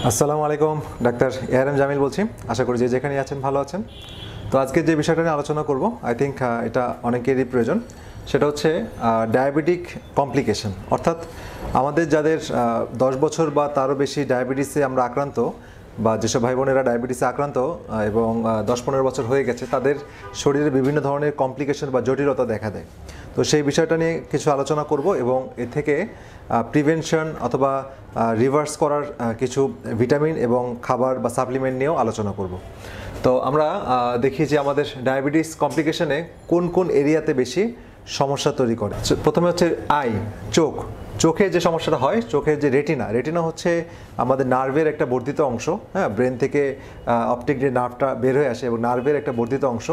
আসসালামু আলাইকুম, doctor ARM Jamil বলছি। আশা করি যে যেখানে আছেন ভালো আছেন। তো আজকে যে বিষয়টা নিয়ে আলোচনা করব, আই থিঙ্ক এটা অনেকেরই প্রয়োজন। সেটা হচ্ছে ডায়াবেটিক কমপ্লিকেশন, অর্থাৎ আমাদের যাদের 10 বছর বা তারও বেশি ডায়াবেটিসে আমরা আক্রান্ত, বা যেসব ভাই বোনেরা ডায়াবেটিসে আক্রান্ত এবং 10-15 বছর হয়ে গেছে, তাদের শরীরে বিভিন্ন ধরনের কমপ্লিকেশন বা জটিলতা দেখা দেয়। তো সেই বিষয়টা নিয়ে কিছু আলোচনা করব এবং এ থেকে প্রিভেনশন অথবা রিভার্স করার কিছু ভিটামিন এবং খাবার বা সাপ্লিমেন্ট নিয়েও আলোচনা করব। তো আমরা দেখি যে আমাদের ডায়াবেটিস কমপ্লিকেশনে কোন কোন এরিয়াতে বেশি সমস্যা তৈরি করে। প্রথমে হচ্ছে চোখে যে সমস্যাটা হয়, চোখের যে রেটিনা হচ্ছে আমাদের নার্ভের একটা বর্ধিত অংশ। হ্যাঁ, ব্রেন থেকে অপটিক যে নার্ভটা বের হয়ে আসে এবং নার্ভের একটা বর্ধিত অংশ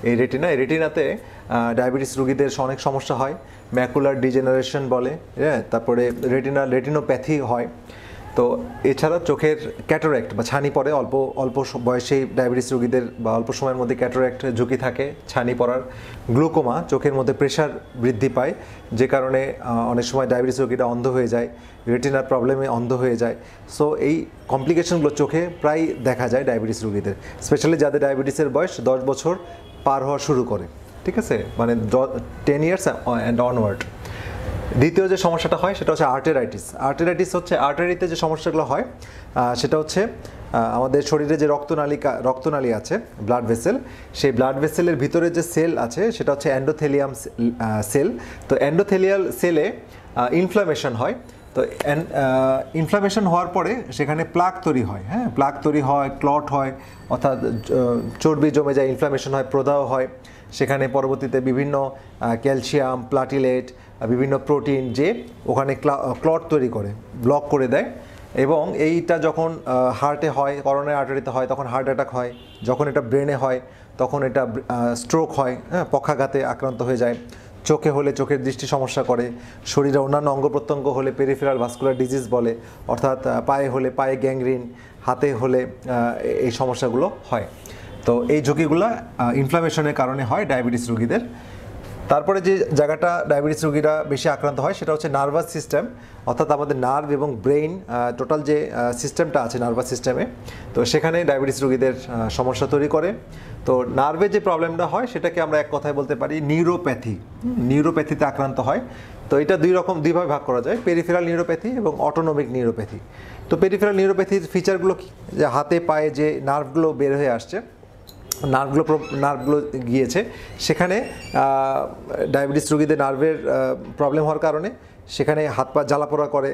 এই রেটিনাতে ডায়াবেটিস রোগীদের অনেক সমস্যা হয়। ম্যাকুলার ডিজেনারেশন বলে, হ্যাঁ, তারপরে রেটিনোপ্যাথি হয়। তো এছাড়া চোখের ক্যাটারাক্ট বা ছানি পড়ে অল্প বয়সেই ডায়াবেটিস রোগীদের, বা অল্প সময়ের মধ্যে ক্যাটারাক্ট ঝুঁকি থাকে, ছানি পড়ার। গ্লুকোমা, চোখের মধ্যে প্রেশার বৃদ্ধি পায়, যে কারণে অনেক সময় ডায়াবেটিস রোগীরা অন্ধ হয়ে যায়, রেটিনার প্রবলেমে অন্ধ হয়ে যায়। সো এই কমপ্লিকেশনগুলো চোখে প্রায় দেখা যায় ডায়াবেটিস রোগীদের, স্পেশালি যাদের ডায়াবেটিসের বয়স 10 বছর পার হওয়া শুরু করে। ঠিক আছে, মানে 10 ইয়ার্স অ্যান্ড অনওয়ার্ড। দ্বিতীয় যে সমস্যাটা হয় সেটা হচ্ছে আর্টেরাইটিস হচ্ছে আর্টারিতে যে সমস্যাগুলো হয়, সেটা হচ্ছে আমাদের শরীরে যে রক্তনালী আছে, ব্লাড ভেসেল, সেই ব্লাড ভেসেলের ভিতরে যে সেল আছে সেটা হচ্ছে এন্ডোথেলিয়াম সেল। তো এন্ডোথেলিয়াল সেলে ইনফ্লামেশন হয়। তো ইনফ্লামেশন হওয়ার পরে সেখানে প্লাক তৈরি হয়। হ্যাঁ, প্লাক তৈরি হয়, ক্লট হয়, অর্থাৎ চর্বি জমে যায়, ইনফ্লামেশন হয়, প্রদাহ হয়। সেখানে পরবর্তীতে বিভিন্ন ক্যালসিয়াম, প্লাটিলেট, বিভিন্ন প্রোটিন যে ওখানে ক্লট তৈরি করে, ব্লক করে দেয়। এবং এইটা যখন হার্টে হয়, করোনারি আর্টারিতে হয়, তখন হার্ট অ্যাটাক হয়। যখন এটা ব্রেনে হয় তখন এটা স্ট্রোক হয়। হ্যাঁ, পক্ষাঘাতে আক্রান্ত হয়ে যায়। চোখে হলে চোখের দৃষ্টি সমস্যা করে। শরীরে অন্যান্য অঙ্গ প্রত্যঙ্গ হলে পেরিফেরাল ভাস্কুলার ডিজিজ বলে, অর্থাৎ পায়ে হলে পায়ে গ্যাংগ্রিন, হাতে হলে এই সমস্যাগুলো হয়। তো এই ঝুঁকিগুলো ইনফ্লামেশনের কারণে হয় ডায়াবেটিস রোগীদের। তারপরে যে জায়গাটা ডায়াবেটিস রোগীরা বেশি আক্রান্ত হয় সেটা হচ্ছে নার্ভাস সিস্টেম, অর্থাৎ আমাদের নার্ভ এবং ব্রেইন, টোটাল যে সিস্টেমটা আছে নার্ভাস সিস্টেমে, তো সেখানে ডায়াবেটিস রোগীদের সমস্যা তৈরি করে। তো নার্ভের যে প্রবলেমটা হয় সেটাকে আমরা এক কথায় বলতে পারি নিউরোপ্যাথিতে আক্রান্ত হয়। তো এটা দুইভাবে ভাগ করা যায়, পেরিফেরাল নিউরোপ্যাথি এবং অটোনমিক নিউরোপ্যাথি। তো পেরিফেরাল নিউরোপ্যাথির ফিচারগুলো কি, যে হাতে পায়ে যে নার্ভগুলো বের হয়ে আসছে, নার্ভগুলো গিয়েছে সেখানে, ডায়াবেটিস রোগীদের নার্ভের প্রবলেম হওয়ার কারণে সেখানে হাত পা জ্বালাপোড়া করে,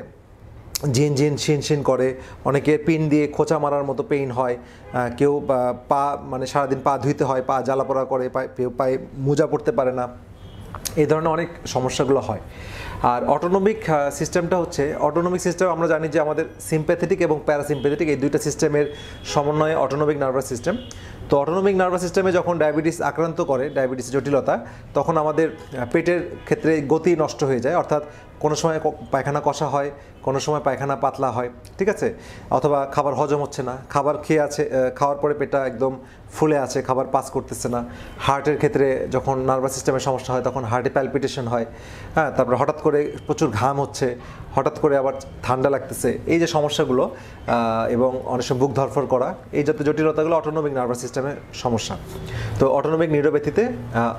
শিন করে, অনেকের পিন দিয়ে খোঁচা মারার মতো পেইন হয়, কেউ পা মানে সারাদিন পা ধুইতে হয়, পা জ্বালাপোড়া করে, পায়ে মোজা পড়তে পারে না, এই ধরনের অনেক সমস্যাগুলো হয়। আর অটোনমিক সিস্টেম আমরা জানি যে আমাদের সিম্প্যাথেটিক এবং প্যারাসিম্প্যাথেটিক এই দুইটা সিস্টেমের সমন্বয়ে অটোনমিক নার্ভাস সিস্টেম। তো অটোনমিক নার্ভাস সিস্টেমে যখন ডায়াবেটিস আক্রান্ত করে, ডায়াবেটিস জটিলতা, তখন আমাদের পেটের ক্ষেত্রে গতি নষ্ট হয়ে যায়, অর্থাৎ কোনো সময় পায়খানা কষা হয়, কোনো সময় পায়খানা পাতলা হয়। ঠিক আছে, অথবা খাবার হজম হচ্ছে না, খাওয়ার পরে পেটটা একদম ফুলে আছে, খাবার পাস করতেছে না। হার্টের ক্ষেত্রে যখন নার্ভাস সিস্টেমের সমস্যা হয় তখন হার্টে প্যালপিটেশন হয়। হ্যাঁ, তারপরে হঠাৎ করে প্রচুর ঘাম হচ্ছে, হঠাৎ করে আবার ঠান্ডা লাগতেছে, এই যে সমস্যাগুলো, এবং অনেক সময় বুক ধরফর করা, এই জাতীয় জটিলতাগুলো অটোনমিক নার্ভাস সিস্টেমের সমস্যা। তো অটোনমিক নিউরোপ্যাথিতে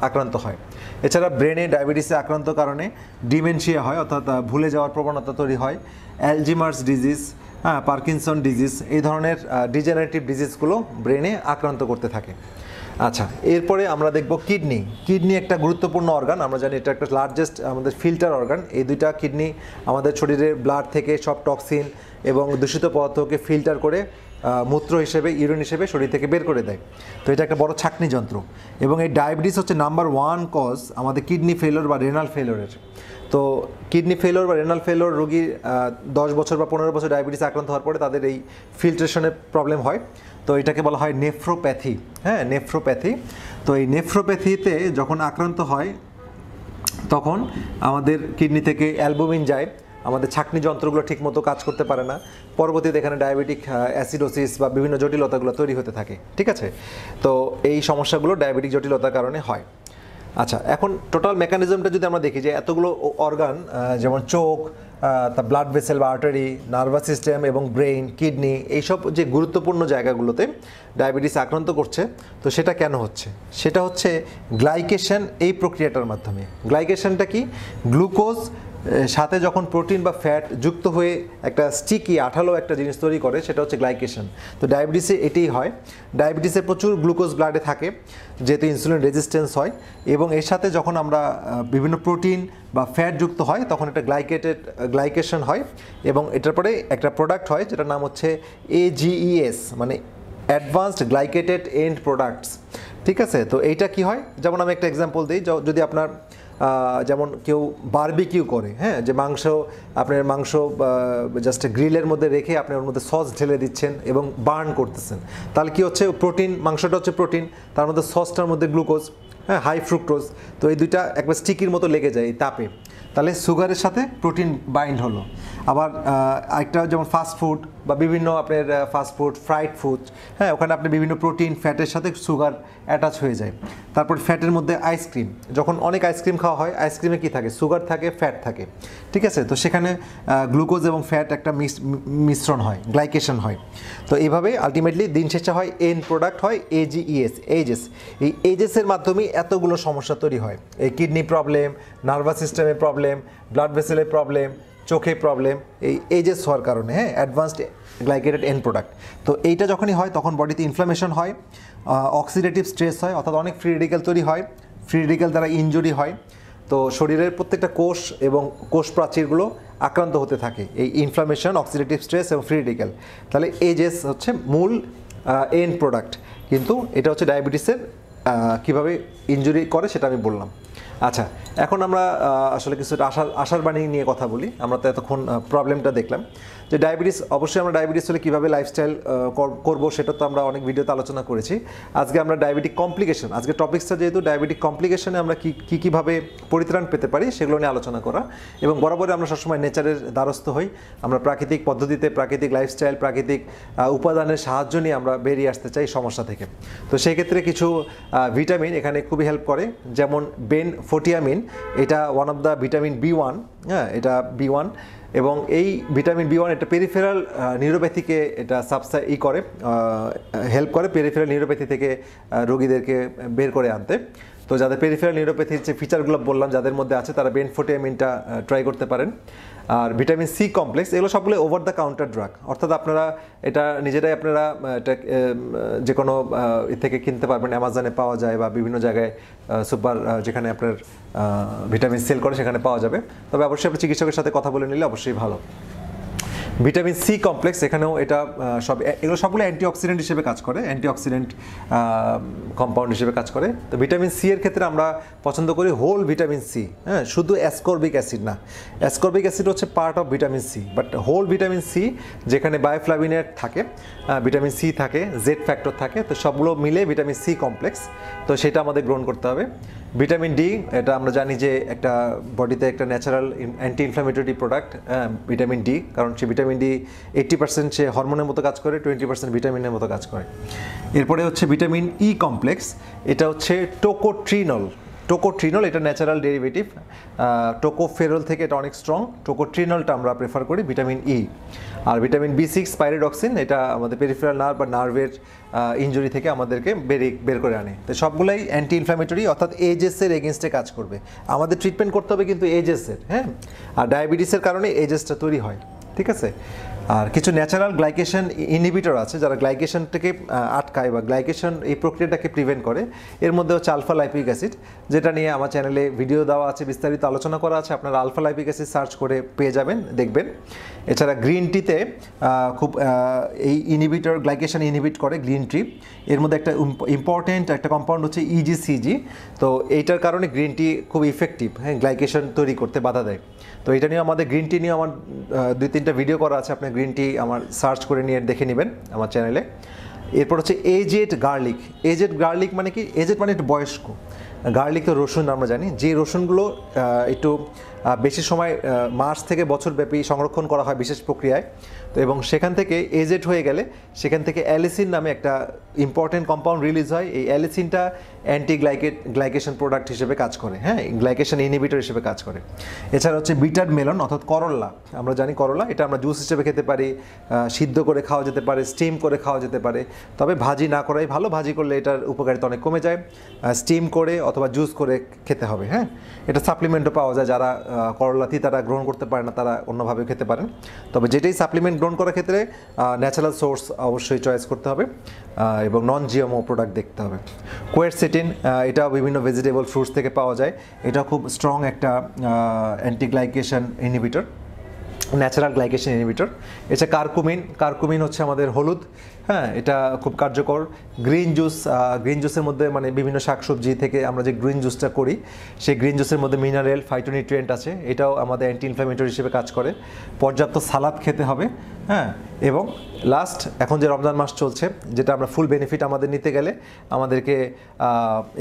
আক্রান্ত হয়। এছাড়া ব্রেনে ডায়াবেটিসে আক্রান্ত কারণে ডিমেনশিয়া হয়, অর্থাৎ ভুলে যাওয়ার প্রবণতা তৈরি হয়। অ্যালজিমার্স ডিজিজ, পার্কিনসন ডিজিজ, এই ধরনের ডিজেনারেটিভ ডিজিজগুলো ব্রেনে আক্রান্ত করতে থাকে। আচ্ছা, এরপরে আমরা দেখব কিডনি একটা গুরুত্বপূর্ণ অর্গান। আমরা জানি এটা একটা লার্জেস্ট আমাদের ফিল্টার অর্গান। এই দুইটা কিডনি আমাদের শরীরের ব্লাড থেকে সব টক্সিন এবং দূষিত পদার্থকে ফিল্টার করে মূত্র হিসেবে, ইউরিন হিসেবে শরীর থেকে বের করে দেয়। তো এটা একটা বড় ছাঁকনি যন্ত্র। এবং এই ডায়াবেটিস হচ্ছে নাম্বার 1 কজ আমাদের কিডনি ফেলিওর বা রেনাল ফেলিওরের। তো কিডনি ফেলিওর বা রেনাল ফেলিওর রোগী 10 বছর বা 15 বছর ডায়াবেটিস আক্রান্ত হওয়ার পরে তাদের এই ফিল্ট্রেশনের প্রবলেম হয়। তো এটাকে বলা হয় নেফ্রোপ্যাথি। হ্যাঁ, নেফ্রোপ্যাথি। তো এই নেফ্রোপ্যাথিতে যখন আক্রান্ত হয় তখন আমাদের কিডনি থেকে অ্যালবুমিন যায়, আমাদের ছাঁকনি যন্ত্রগুলো ঠিকমতো কাজ করতে পারে না, পরবর্তীতে এখানে ডায়াবেটিক অ্যাসিডোসিস বা বিভিন্ন জটিলতাগুলো তৈরি হতে থাকে। ঠিক আছে, তো এই সমস্যাগুলো ডায়াবেটিক জটিলতার কারণে হয়। আচ্ছা, এখন টোটাল মেকানিজমটা যদি আমরা দেখি যে এতগুলো অর্গান যেমন চোখ, তার ব্লাড ভেসেল বা আর্টারি, নার্ভাস সিস্টেম এবং ব্রেইন, কিডনি, এইসব যে গুরুত্বপূর্ণ জায়গাগুলোতে ডায়াবেটিস আক্রান্ত করছে, তো সেটা কেন হচ্ছে? সেটা হচ্ছে গ্লাইকেশন, এই প্রক্রিয়াটার মাধ্যমে। গ্লাইকেশনটা কি? গ্লুকোজ সাথে যখন প্রোটিন বা ফ্যাট যুক্ত হয়ে একটা স্টিকি আঠালো একটা জিনিস তৈরি করে, সেটা হচ্ছে গ্লাইকেশন। তো ডায়াবেটিসে এটাই হয়। ডায়াবেটিসে প্রচুর গ্লুকোজ ব্লাডে থাকে যেহেতু ইনসুলিন রেজিস্ট্যান্স হয়, এবং এর সাথে যখন আমরা বিভিন্ন প্রোটিন বা ফ্যাট যুক্ত হয় তখন এটা গ্লাইকেশন হয়, এবং এটার পরে একটা প্রোডাক্ট হয় যেটার নাম হচ্ছে AGEs, মানে অ্যাডভান্সড গ্লাইকেটেড এন্ড প্রোডাক্টস। ঠিক আছে? তো এইটা কি হয়, যেমন আমি একটা এক্সাম্পল দিই। যদি আপনার যেমন কেউ বারবিকিউ করে, হ্যাঁ, যে আপনার মাংস জাস্ট গ্রিলের মধ্যে রেখে আপনি ওর মধ্যে সস ঢেলে দিচ্ছেন এবং বার্ন করতেছেন, তাহলে কি হচ্ছে? প্রোটিন, মাংসটা হচ্ছে প্রোটিন, তার মধ্যে সসটার মধ্যে গ্লুকোজ, হ্যাঁ, হাই ফ্রুক্টোজ। তো এই দুইটা একবার স্টিকির মতো লেগে যায় এই তাপে, তাহলে সুগারের সাথে প্রোটিন বাইন্ড হলো। আবার একটা যেমন ফাস্টফুড বা বিভিন্ন আপনার ফাস্টফুড, ফ্রাইড ফুড, হ্যাঁ, ওখানে আপনি বিভিন্ন প্রোটিন ফ্যাটের সাথে সুগার অ্যাটাচ হয়ে যায়। তারপর ফ্যাটের মধ্যে আইসক্রিম, যখন অনেক আইসক্রিম খাওয়া হয়, আইসক্রিমে কি থাকে? সুগার থাকে, ফ্যাট থাকে। ঠিক আছে? তো সেখানে গ্লুকোজ এবং ফ্যাট একটা মিশ্রণ হয়, গ্লাইকেশন হয়। তো এইভাবে আলটিমেটলি দিন শেষে হয় এন্ড প্রোডাক্ট হয় AGEs, এজেস। এই এজেসের মাধ্যমেই এতগুলো সমস্যা তৈরি হয়। এই কিডনি প্রবলেম, নার্ভাস সিস্টেমের প্রবলেম, ব্লাড ভেসেলের প্রবলেম, চোখে প্রবলেম, এই এজেস হওয়ার কারণে, হ্যাঁ, অ্যাডভান্সড গ্লাইকেটেড এন্ড প্রোডাক্ট। তো এইটা যখনই হয় তখন বডিতে ইনফ্লামেশন হয়, অক্সিডেটিভ স্ট্রেস হয়, অর্থাৎ অনেক ফ্রি রেডিক্যাল তৈরি হয়, ফ্রি রেডিক্যাল দ্বারা ইনজুরি হয়। তো শরীরের প্রত্যেকটা কোষ এবং কোষ প্রাচীরগুলো আক্রান্ত হতে থাকে এই ইনফ্লামেশন, অক্সিডেটিভ স্ট্রেস এবং ফ্রি রেডিক্যাল। তাহলে এজেস হচ্ছে মূল এন্ড প্রোডাক্ট, কিন্তু এটা হচ্ছে ডায়াবেটিসের কীভাবে ইনজুরি করে সেটা আমি বললাম। আচ্ছা, এখন আমরা আসলে কিছু আশার বাণী নিয়ে কথা বলি। আমরা তো এতক্ষণ প্রবলেমটা দেখলাম যে ডায়াবেটিস, অবশ্যই আমরা ডায়াবেটিস হলে কীভাবে লাইফস্টাইল করবো সেটা তো আমরা অনেক ভিডিওতে আলোচনা করেছি। আজকে আমরা ডায়াবেটিক কমপ্লিকেশন, আজকে টপিক্সটা যেহেতু ডায়াবেটিক কমপ্লিকেশনে আমরা কীভাবে পরিত্রাণ পেতে পারি সেগুলো নিয়ে আলোচনা করা, এবং বরাবরই আমরা সবসময় নেচারের দ্বারস্থ হই। আমরা প্রাকৃতিক পদ্ধতিতে, প্রাকৃতিক লাইফস্টাইল, প্রাকৃতিক উপাদানের সাহায্য নিয়ে আমরা বেরিয়ে আসতে চাই সমস্যা থেকে। তো সেই ক্ষেত্রে কিছু ভিটামিন এখানে খুবই হেল্প করে, যেমন বেনফোটিয়ামিন, এটা one of the vitamin B1, হ্যাঁ, এটা B1, এবং এই ভিটামিন B1 এটা পেরিফেরাল নিউরোপ্যাথিকে এটা হেল্প করে পেরিফেরাল নিউরোপ্যাথি থেকে রোগীদেরকে বের করে আনতে। তো যাদের পেরিফেরাল নিউরোপ্যাথির যে ফিচারগুলো বললাম যাদের মধ্যে আছে, তারা বেনফোটিয়ামিনটা ট্রাই করতে পারেন। আর ভিটামিন C কমপ্লেক্স, এগুলো সবগুলো ওভার দ্য কাউন্টার ড্রাগ, অর্থাৎ আপনারা এটা নিজেরাই আপনারা এটা যে কোনো থেকে কিনতে পারবেন, অ্যামাজনে পাওয়া যায় বা বিভিন্ন জায়গায় সুপার যেখানে আপনার ভিটামিন সেল করে সেখানে পাওয়া যাবে। তবে অবশ্যই আপনি চিকিৎসকের সাথে কথা বলে নিলে অবশ্যই ভালো। ভিটামিন C কমপ্লেক্স, এখানেও এটা এগুলো সবগুলো অ্যান্টিঅক্সিডেন্ট হিসেবে কাজ করে, অ্যান্টিঅক্সিডেন্ট কম্পাউন্ড হিসেবে কাজ করে। তো ভিটামিন C এর ক্ষেত্রে আমরা পছন্দ করি হোল ভিটামিন C, হ্যাঁ, শুধু অ্যাসকর্বিক অ্যাসিড না। অ্যাসকর্বিক অ্যাসিড হচ্ছে part of vitamin C, but whole vitamin C যেখানে বায়োফ্লাভিনেট থাকে, ভিটামিন C থাকে, জেড ফ্যাক্টর থাকে, তো সবগুলো মিলে ভিটামিন C কমপ্লেক্স, তো সেটা আমাদের গ্রহণ করতে হবে। ভিটামিন D, এটা আমরা জানি যে একটা বডিতে একটা natural anti inflammatory product, vitamin D, কারণ সে ভিটামিন D 80% সে হরমোনের মতো কাজ করে, 20% ভিটামিনের মতো কাজ করে। এরপরে হচ্ছে ভিটামিন E কমপ্লেক্স, এটা হচ্ছে টোকোট্রিনল। এটা ন্যাচারাল ডেরিভেটিভ, টোকোফেরল থেকে এটা অনেক স্ট্রং। টোকোট্রিনলটা আমরা প্রেফার করি, ভিটামিন E। আর ভিটামিন B6 পাইরিডক্সিন, এটা আমাদের পেরিফেরাল নার্ভ বা নার্ভের ইনজুরি থেকে আমাদেরকে বের করে আনে। তো সবগুলাই অ্যান্টি ইনফ্লামেটরি, অর্থাৎ এজেসের এগেনস্টে কাজ করবে। আমাদের ট্রিটমেন্ট করতে হবে কিন্তু এজেসের, হ্যাঁ, আর ডায়াবেটিসের কারণে এজেসটা তৈরি হয়। ঠিক আছে? আর কিছু ন্যাচারাল গ্লাইকেশন ইনহিবিটর আছে যারা গ্লাইকেশনটাকে আটকায় বা গ্লাইকেশন এই প্রক্রিয়াটাকে প্রিভেন্ট করে। এর মধ্যে হচ্ছে আলফা লাইপিক অ্যাসিড, যেটা নিয়ে আমার চ্যানেলে ভিডিও দেওয়া আছে, বিস্তারিত আলোচনা করা আছে, আপনারা আলফা লাইপিক অ্যাসিড সার্চ করে পেয়ে যাবেন, দেখবেন। এছাড়া গ্রিন টিতে খুব এই ইনহিবিটর, গ্লাইকেশন ইনহিবিট করে গ্রিন টি। এর মধ্যে একটা ইম্পর্টেন্ট একটা কম্পাউন্ড হচ্ছে EGCG, তো এইটার কারণে গ্রিন টি খুব ইফেক্টিভ, হ্যাঁ, গ্লাইকেশন তৈরি করতে বাধা দেয়। তো এটা নিয়ে আমাদের গ্রিন টি নিয়ে আমার 2-3টা ভিডিও করা আছে, আপনি গ্রিন টি আমার সার্চ করে নিয়ে দেখে নেবেন আমার চ্যানেলে। এরপর হচ্ছে এজেড গার্লিক। এজেড গার্লিক মানে কি? এজেড মানে একটু বয়স্ক, গার্লিক তো রসুন আমরা জানি, যে রসুনগুলো একটু বেশি সময় মাস থেকে বছরব্যাপী সংরক্ষণ করা হয় বিশেষ প্রক্রিয়ায়, তো এবং সেখান থেকে এজেড হয়ে গেলে সেখান থেকে অ্যালিসিন নামে একটা ইম্পর্টেন্ট কম্পাউন্ড রিলিজ হয়। এই অ্যালিসিনটা গ্লাইকেশন প্রোডাক্ট হিসেবে কাজ করে, হ্যাঁ, গ্লাইকেশন ইনহিবিটর হিসেবে কাজ করে। এছাড়া হচ্ছে বিটার মেলন অর্থাৎ করলা, আমরা জানি করলা, এটা আমরা জুস হিসেবে খেতে পারি, সিদ্ধ করে খাওয়া যেতে পারে, স্টিম করে খাওয়া যেতে পারে, তবে ভাজি না করাই ভালো। ভাজি করলে এটার উপকারিতা অনেক কমে যায়। স্টিম করে অথবা জুস করে খেতে হবে, হ্যাঁ। এটা সাপ্লিমেন্টও পাওয়া যায়, যারা করলা তিতাটা গ্রহণ করতে পারে না তারা অন্যভাবে খেতে পারেন। তবে যেটাই সাপ্লিমেন্ট গ্রহণ করার ক্ষেত্রে ন্যাচারাল সোর্স অবশ্যই চয়েস করতে হবে এবং নন জিএমও প্রোডাক্ট দেখতে হবে। কোয়েরসেটিন, এটাও বিভিন্ন ভেজিটেবল ফ্রুটস থেকে পাওয়া যায়। এটা খুব স্ট্রং একটা অ্যান্টিগ্লাইকেশন ইনহিবিটর, ন্যাচারাল গ্লাইকেশন ইনহিবিটর। এছাড়া কার্কুমিন হচ্ছে আমাদের হলুদ, হ্যাঁ, এটা খুব কার্যকর। গ্রিন জুসের মধ্যে মানে বিভিন্ন শাকসবজি থেকে আমরা যে গ্রিন জুসটা করি, সেই গ্রিন জুসের মধ্যে মিনারেল ফাইটোনিউট্রিয়েন্ট আছে, এটাও আমাদের অ্যান্টি ইনফ্ল্যামেটরি হিসেবে কাজ করে। পর্যাপ্ত সালাদ খেতে হবে, হ্যাঁ। এবং লাস্ট, এখন যে রমজান মাস চলছে, যেটা আমরা ফুল বেনিফিট আমাদের নিতে গেলে আমাদেরকে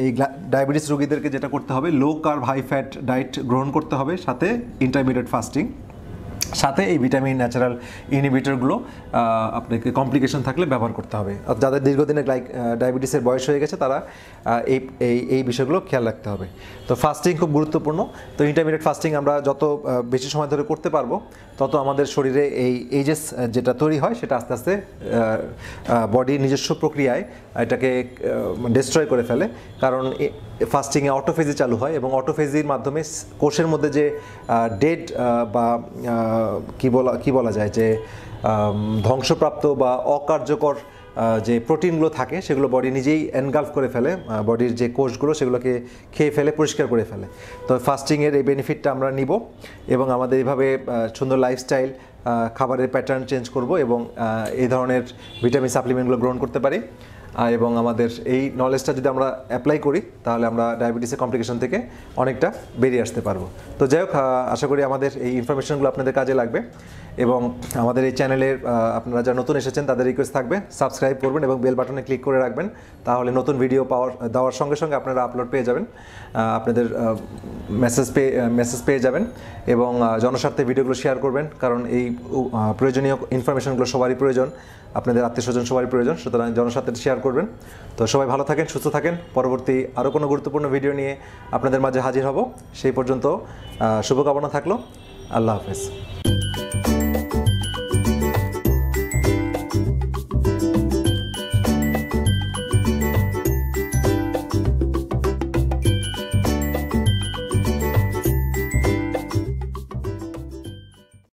এই ডায়াবেটিস রোগীদেরকে যেটা করতে হবে, low carb high fat diet গ্রহণ করতে হবে, সাথে ইন্টারমিডিয়েট ফাস্টিং, সাথে এই ভিটামিন ন্যাচারাল ইনহিবিটরগুলো আপনাকে কমপ্লিকেশন থাকলে ব্যবহার করতে হবে। আর যাদের দীর্ঘদিনের ডায়াবেটিসের বয়স হয়ে গেছে তারা এই বিষয়গুলো খেয়াল রাখতে হবে। তো ফাস্টিং খুব গুরুত্বপূর্ণ। তো ইন্টারমিডিয়েট ফাস্টিং আমরা যত বেশি সময় ধরে করতে পারবো, তত আমাদের শরীরে এই এইজেস যেটা তৈরি হয় সেটা আস্তে আস্তে বডির নিজস্ব প্রক্রিয়ায় এটাকে ডিস্ট্রয় করে ফেলে। কারণ ফাস্টিংয়ে অটোফেজি চালু হয় এবং অটোফেজির মাধ্যমে কোষের মধ্যে যে ডেড বা কি বলা যায় যে ধ্বংসপ্রাপ্ত বা অকার্যকর যে প্রোটিনগুলো থাকে সেগুলো বডি নিজেই এনগালফ করে ফেলে, বডির যে কোষগুলো সেগুলোকে খেয়ে ফেলে, পরিষ্কার করে ফেলে। তো ফাস্টিংয়ের এই বেনিফিটটা আমরা নিব এবং আমাদের এইভাবে সুন্দর লাইফস্টাইল, খাবারের প্যাটার্ন চেঞ্জ করব এবং এই ধরনের ভিটামিন সাপ্লিমেন্টগুলো গ্রহণ করতে পারি। এবং আমাদের এই নলেজটা যদি আমরা অ্যাপ্লাই করি তাহলে আমরা ডায়াবেটিসের কমপ্লিকেশন থেকে অনেকটা বেরিয়ে আসতে পারবো। তো যাই হোক, আশা করি আমাদের এই ইনফরমেশনগুলো আপনাদের কাজে লাগবে এবং আমাদের এই চ্যানেলের আপনারা যারা নতুন এসেছেন তাদের রিকোয়েস্ট থাকবে সাবস্ক্রাইব করবেন এবং বেল বাটনে ক্লিক করে রাখবেন, তাহলে নতুন ভিডিও দেওয়ার সঙ্গে সঙ্গে আপনারা আপলোড পেয়ে যাবেন, আপনাদের মেসেজ পেয়ে যাবেন। এবং জনস্বার্থে ভিডিওগুলো শেয়ার করবেন, কারণ এই প্রয়োজনীয় ইনফরমেশনগুলো সবারই প্রয়োজন, আপনাদের আত্মীয়স্বজন সবারই প্রয়োজন, সুতরাং জনস্বার্থে শেয়ার করবেন। তো সবাই ভালো থাকেন, সুস্থ থাকেন। পরবর্তী আরও কোনো গুরুত্বপূর্ণ ভিডিও নিয়ে আপনাদের মাঝে হাজির হব। সেই পর্যন্ত শুভকামনা থাকলো। আল্লাহ হাফেজ।